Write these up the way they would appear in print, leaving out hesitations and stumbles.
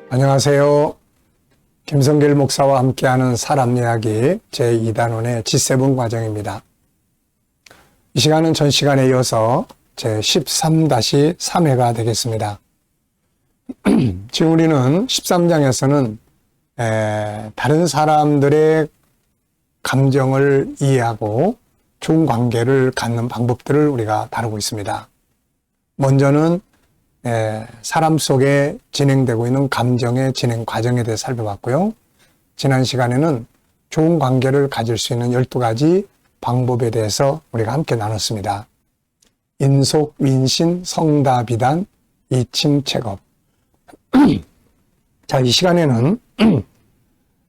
안녕하세요. 김성길 목사와 함께하는 사람 이야기 제2단원의 G7 과정입니다. 이 시간은 전 시간에 이어서 제13-3회가 되겠습니다. 지금 우리는 13장에서는 다른 사람들의 감정을 이해하고 좋은 관계를 갖는 방법들을 우리가 다루고 있습니다. 먼저는 사람 속에 진행되고 있는 감정의 진행 과정에 대해 살펴봤고요. 지난 시간에는 좋은 관계를 가질 수 있는 12가지 방법에 대해서 우리가 함께 나눴습니다. 인속, 윈신, 성다비단, 이칭책업. 자, 이 시간에는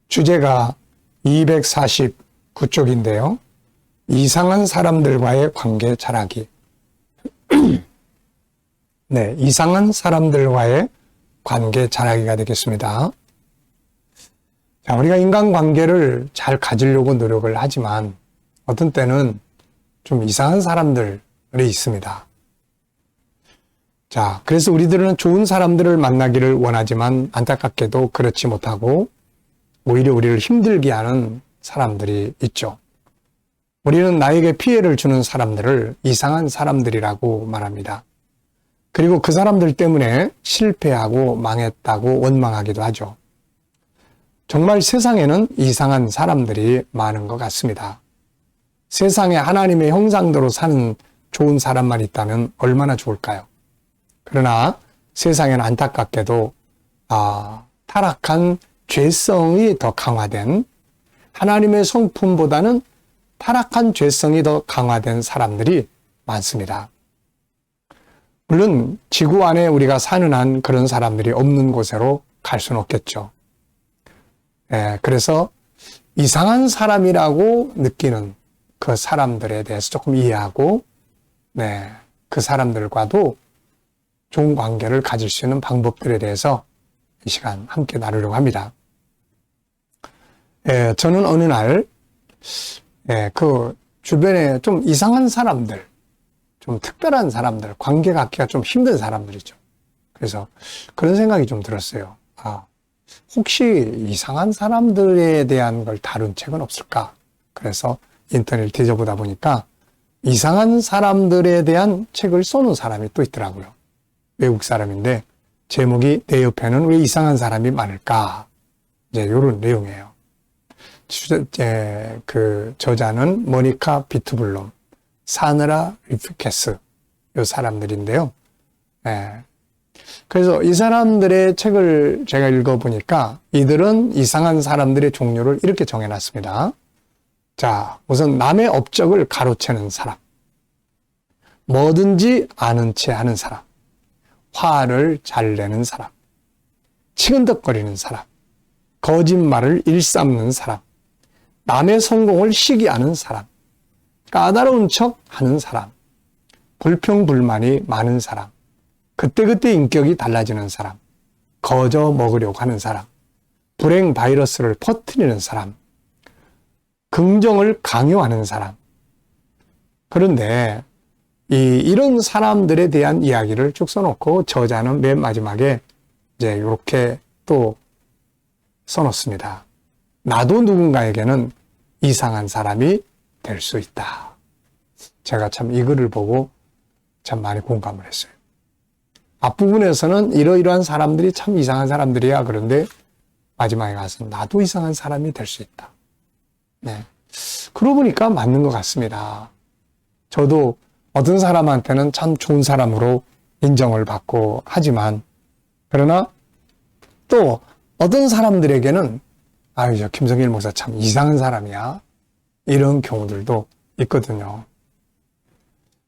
주제가 249쪽인데요. 이상한 사람들과의 관계 잘하기. 네, 이상한 사람들과의 관계 잘하기가 되겠습니다. 자, 우리가 인간관계를 잘 가지려고 노력을 하지만 어떤 때는 좀 이상한 사람들이 있습니다. 자, 그래서 우리들은 좋은 사람들을 만나기를 원하지만 안타깝게도 그렇지 못하고 오히려 우리를 힘들게 하는 사람들이 있죠. 우리는 나에게 피해를 주는 사람들을 이상한 사람들이라고 말합니다. 그리고 그 사람들 때문에 실패하고 망했다고 원망하기도 하죠. 정말 세상에는 이상한 사람들이 많은 것 같습니다. 세상에 하나님의 형상대로 사는 좋은 사람만 있다면 얼마나 좋을까요? 그러나 세상에는 안타깝게도 타락한 죄성이 더 강화된, 하나님의 성품보다는 타락한 죄성이 더 강화된 사람들이 많습니다. 물론 지구 안에 우리가 사는 한 그런 사람들이 없는 곳으로 갈 수는 없겠죠. 그래서 이상한 사람이라고 느끼는 그 사람들에 대해서 조금 이해하고 그 사람들과도 좋은 관계를 가질 수 있는 방법들에 대해서 이 시간 함께 나누려고 합니다. 저는 어느 날 그 주변에 좀 이상한 사람들, 좀 특별한 사람들, 관계 갖기가 좀 힘든 사람들이죠. 그래서 그런 생각이 좀 들었어요. 혹시 이상한 사람들에 대한 걸 다룬 책은 없을까? 그래서 인터넷을 뒤져보다 보니까 이상한 사람들에 대한 책을 써놓은 사람이 또 있더라고요. 외국 사람인데 제목이 내 옆에는 왜 이상한 사람이 많을까? 이제 이런 내용이에요. 그 저자는 모니카 비트블럼, 사느라 리프케스, 이 사람들인데요. 그래서 이 사람들의 책을 제가 읽어보니까 이들은 이상한 사람들의 종류를 이렇게 정해놨습니다. 자, 우선 남의 업적을 가로채는 사람, 뭐든지 아는 체 하는 사람, 화를 잘 내는 사람, 치근덕거리는 사람, 거짓말을 일삼는 사람, 남의 성공을 시기하는 사람, 까다로운 척 하는 사람, 불평불만이 많은 사람, 그때그때 인격이 달라지는 사람, 거저 먹으려고 하는 사람, 불행 바이러스를 퍼뜨리는 사람, 긍정을 강요하는 사람. 그런데 이런 사람들에 대한 이야기를 쭉 써놓고 저자는 맨 마지막에 이제 이렇게 또 써놓습니다. 나도 누군가에게는 이상한 사람이 될 수 있다. 제가 참 이 글을 보고 참 많이 공감을 했어요. 앞부분에서는 이러이러한 사람들이 참 이상한 사람들이야. 그런데 마지막에 가서 나도 이상한 사람이 될 수 있다. 그러고 보니까 맞는 것 같습니다. 저도 어떤 사람한테는 참 좋은 사람으로 인정을 받고 하지만 그러나 또 어떤 사람들에게는 저 김성길 목사 참 이상한 사람이야. 이런 경우들도 있거든요.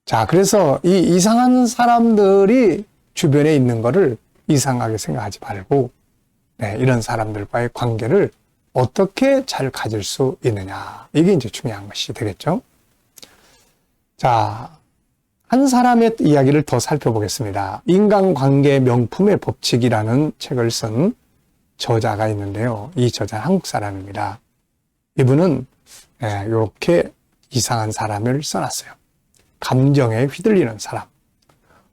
자, 그래서 이 이상한 사람들이 주변에 있는 거를 이상하게 생각하지 말고 이런 사람들과의 관계를 어떻게 잘 가질 수 있느냐. 이게 이제 중요한 것이 되겠죠. 자, 한 사람의 이야기를 더 살펴보겠습니다. 인간관계 명품의 법칙이라는 책을 쓴 저자가 있는데요. 이 저자는 한국 사람입니다. 이분은 이렇게 이상한 사람을 써놨어요. 감정에 휘둘리는 사람,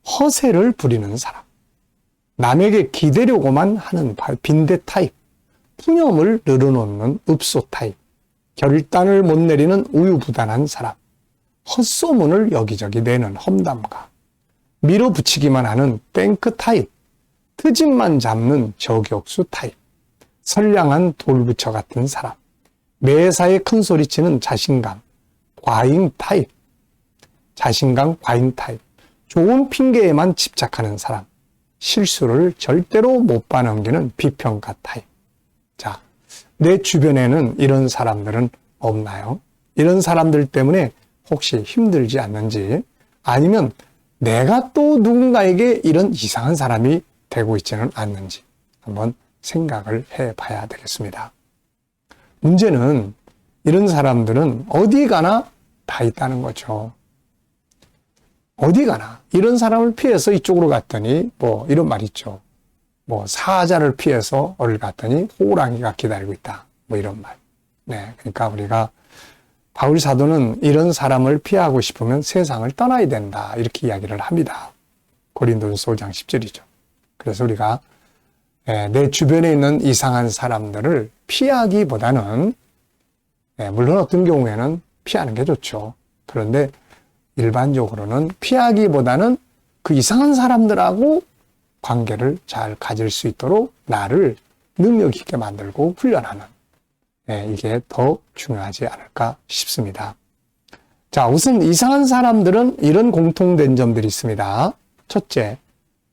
허세를 부리는 사람, 남에게 기대려고만 하는 빈대 타입, 푸념을 늘어놓는 읍소 타입, 결단을 못 내리는 우유부단한 사람, 헛소문을 여기저기 내는 험담가, 밀어붙이기만 하는 땡크 타입, 트집만 잡는 저격수 타입, 선량한 돌부처 같은 사람, 매사에 큰소리치는 자신감, 과잉 타입, 자신감 과잉 타입, 좋은 핑계에만 집착하는 사람, 실수를 절대로 못 봐넘기는 비평가 타입. 자, 내 주변에는 이런 사람들은 없나요? 이런 사람들 때문에 혹시 힘들지 않는지, 아니면 내가 또 누군가에게 이런 이상한 사람이 되고 있지는 않는지 한번 생각을 해봐야 되겠습니다. 문제는 이런 사람들은 어디 가나 다 있다는 거죠. 어디 가나 이런 사람을 피해서 이쪽으로 갔더니 뭐 이런 말 있죠. 뭐 사자를 피해서 어를 갔더니 호랑이가 기다리고 있다. 뭐 이런 말. 네, 그러니까 우리가 바울 사도는 이런 사람을 피하고 싶으면 세상을 떠나야 된다. 이렇게 이야기를 합니다. 고린도전서 5장 10절이죠. 그래서 우리가 내 주변에 있는 이상한 사람들을 피하기보다는, 물론 어떤 경우에는 피하는 게 좋죠. 그런데 일반적으로는 피하기보다는 그 이상한 사람들하고 관계를 잘 가질 수 있도록 나를 능력 있게 만들고 훈련하는, 이게 더 중요하지 않을까 싶습니다. 자, 우선 이상한 사람들은 이런 공통된 점들이 있습니다. 첫째,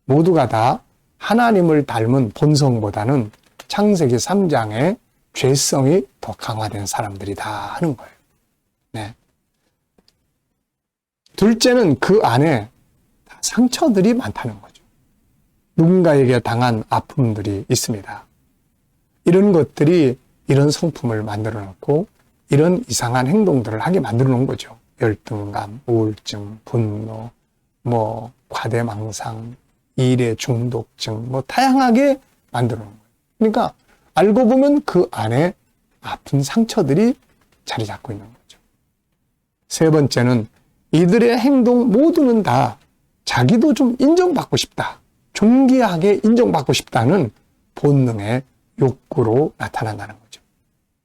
모두가 다 하나님을 닮은 본성보다는 창세기 3장의 죄성이 더 강화된 사람들이다 하는 거예요. 네. 둘째는 그 안에 상처들이 많다는 거죠. 누군가에게 당한 아픔들이 있습니다. 이런 것들이 이런 성품을 만들어 놓고 이런 이상한 행동들을 하게 만들어 놓은 거죠. 열등감, 우울증, 분노, 뭐 과대망상, 일의 중독증, 뭐 다양하게 만들어 놓은 거예요. 그러니까 알고 보면 그 안에 아픈 상처들이 자리 잡고 있는 거죠. 세 번째는 이들의 행동 모두는 다 자기도 좀 인정받고 싶다, 존귀하게 인정받고 싶다는 본능의 욕구로 나타난다는 거죠.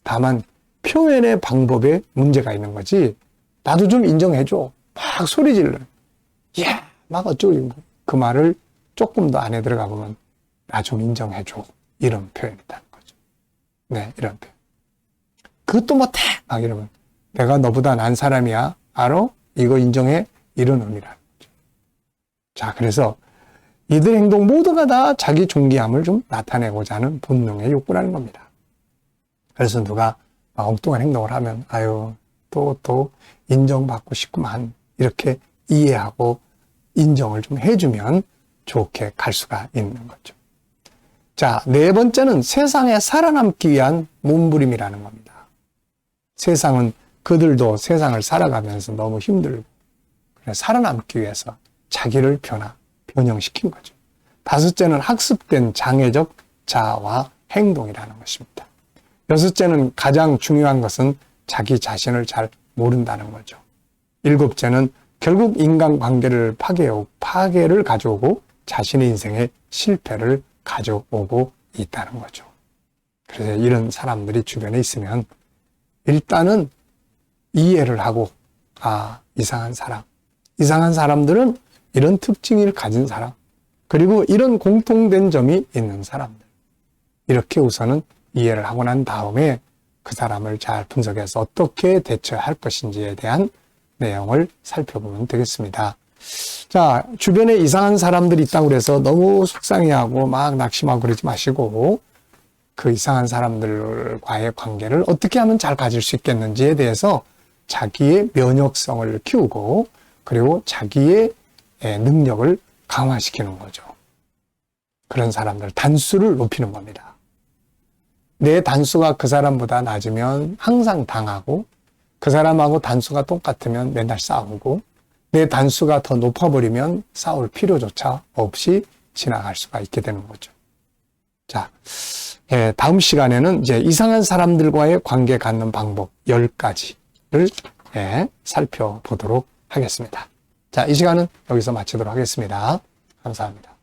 다만 표현의 방법에 문제가 있는 거지, 나도 좀 인정해줘, 막 소리 질러, 야, 막 어쩌고, 그 말을 조금 더 안에 들어가 보면 나 좀 인정해줘, 이런 표현이라는 거죠. 네, 이런 표현. 그것도 못해, 막 이러면 내가 너보다 난 사람이야, 알아? 이거 인정해? 이런 의미라는 거죠. 자, 그래서 이들 행동 모두가 다 자기 존귀함을 좀 나타내고자 하는 본능의 욕구라는 겁니다. 그래서 누가 엉뚱한 행동을 하면 아유, 또 인정받고 싶구만, 이렇게 이해하고 인정을 좀 해주면 좋게 갈 수가 있는 거죠. 자, 네 번째는 세상에 살아남기 위한 몸부림이라는 겁니다. 세상은 그들도 세상을 살아가면서 너무 힘들고 살아남기 위해서 자기를 변형시킨 거죠. 다섯째는 학습된 장애적 자아와 행동이라는 것입니다. 여섯째는 가장 중요한 것은 자기 자신을 잘 모른다는 거죠. 일곱째는 결국 인간관계를 파괴를 가져오고 자신의 인생에 실패를 가져오고 있다는 거죠. 그래서 이런 사람들이 주변에 있으면 일단은 이해를 하고, 이상한 사람들은 이런 특징을 가진 사람, 그리고 이런 공통된 점이 있는 사람들, 이렇게 우선은 이해를 하고 난 다음에 그 사람을 잘 분석해서 어떻게 대처할 것인지에 대한 내용을 살펴보면 되겠습니다. 자, 주변에 이상한 사람들이 있다고 해서 너무 속상해하고 막 낙심하고 그러지 마시고, 그 이상한 사람들과의 관계를 어떻게 하면 잘 가질 수 있겠는지에 대해서 자기의 면역성을 키우고, 그리고 자기의 능력을 강화시키는 거죠. 그런 사람들 단수를 높이는 겁니다. 내 단수가 그 사람보다 낮으면 항상 당하고, 그 사람하고 단수가 똑같으면 맨날 싸우고, 내 단수가 더 높아버리면 싸울 필요조차 없이 지나갈 수가 있게 되는 거죠. 자, 다음 시간에는 이제 이상한 사람들과의 관계 갖는 방법 10가지를 살펴보도록 하겠습니다. 자, 이 시간은 여기서 마치도록 하겠습니다. 감사합니다.